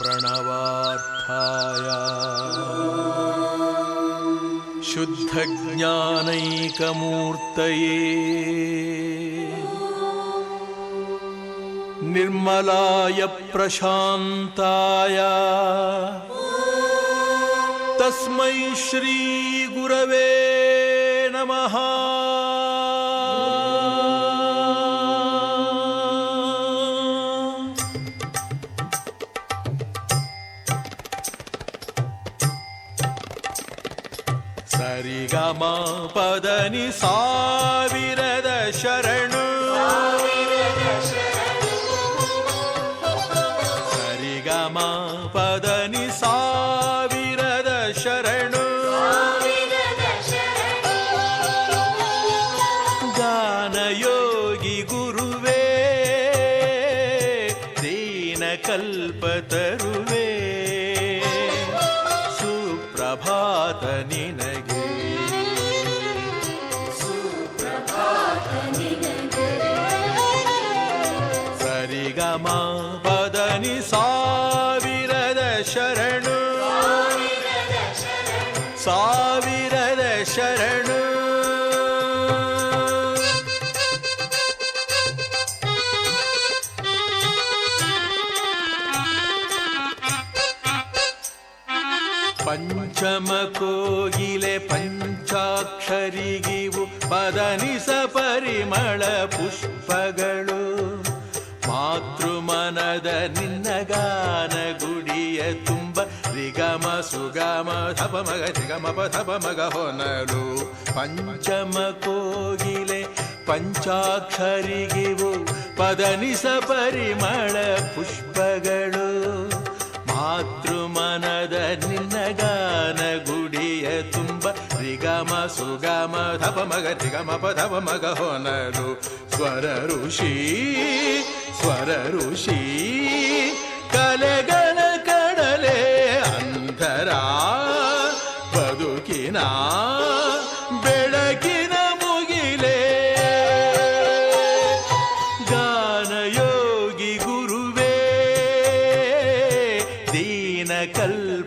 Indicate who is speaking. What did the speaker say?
Speaker 1: ಪ್ರಣವಾರ್ಥಾಯ ಶುದ್ಧಜ್ಞಾನೈಕಮೂರ್ತಯೇ ನಿರ್ಮಲಾಯ ಪ್ರಶಾಂತಾಯ ತಸ್ಮೈ ಶ್ರೀ ಗುರವೇ ನಮಃ. ಸರಿಗಮ ಪದನಿ ಸಾವಿರದ ಶರಣು, ಸರಿಗಮ ಪದನಿ ಸಾವಿರದ ಶರಣು, ಗಾನಯೋಗಿ ಗುರುವೇ ದೀನಕಲ್ಪತರುವೇ ಸುಪ್ರಭಾತ ನಿನಗೆ. ಸರಿಗಮ ಪದನಿ ಸಾವಿರದ ಶರಣು, ಸಾವಿರದ ಶರಣು. ಪಂಚಮ ಕೋಗಿಲೆ ಪಂಚಾಕ್ಷರಿಗಿವು ಪದನಿಸ ಪರಿಮಳ ಪುಷ್ಪಗಳು, ಮಾತೃಮನದ ನಿನ್ನ ಗಾನ ಗುಡಿಯ ತುಂಬ ರಿಗಮ ಸುಗಮ ಧಪ ಮಗ ರಿಗಮ ಧಪ ಮಗ ಹೊನಲು. ಪಂಚಮ ಕೋಗಿಲೆ ಪಂಚಾಕ್ಷರಿಗಿವು ಪದನಿಸ ಪರಿಮಳ ಪುಷ್ಪಗಳು, ಮಾತೃಮನದ ನಿನ್ನ ಗಾನ ಗುಡಿಯ ತುಂಬ ರಿಗಮ ಸುಗಮ ಧಪ ಮಗ ರಿಗಮ ಧಪ ಮಗ ಹೊನಲು. ಸ್ವರ ಋಷಿ ಸ್ವರ ಋಷಿ ಕಲೆಗಳ ಕಡಲೆ ಅಂಧರ ಬದುಕಿನ ಬೆಳಕಿನ ಮುಗಿಲೆ, ಗಾನಯೋಗಿ ಗುರುವೇ ದೀನಕಲ್ಪತರು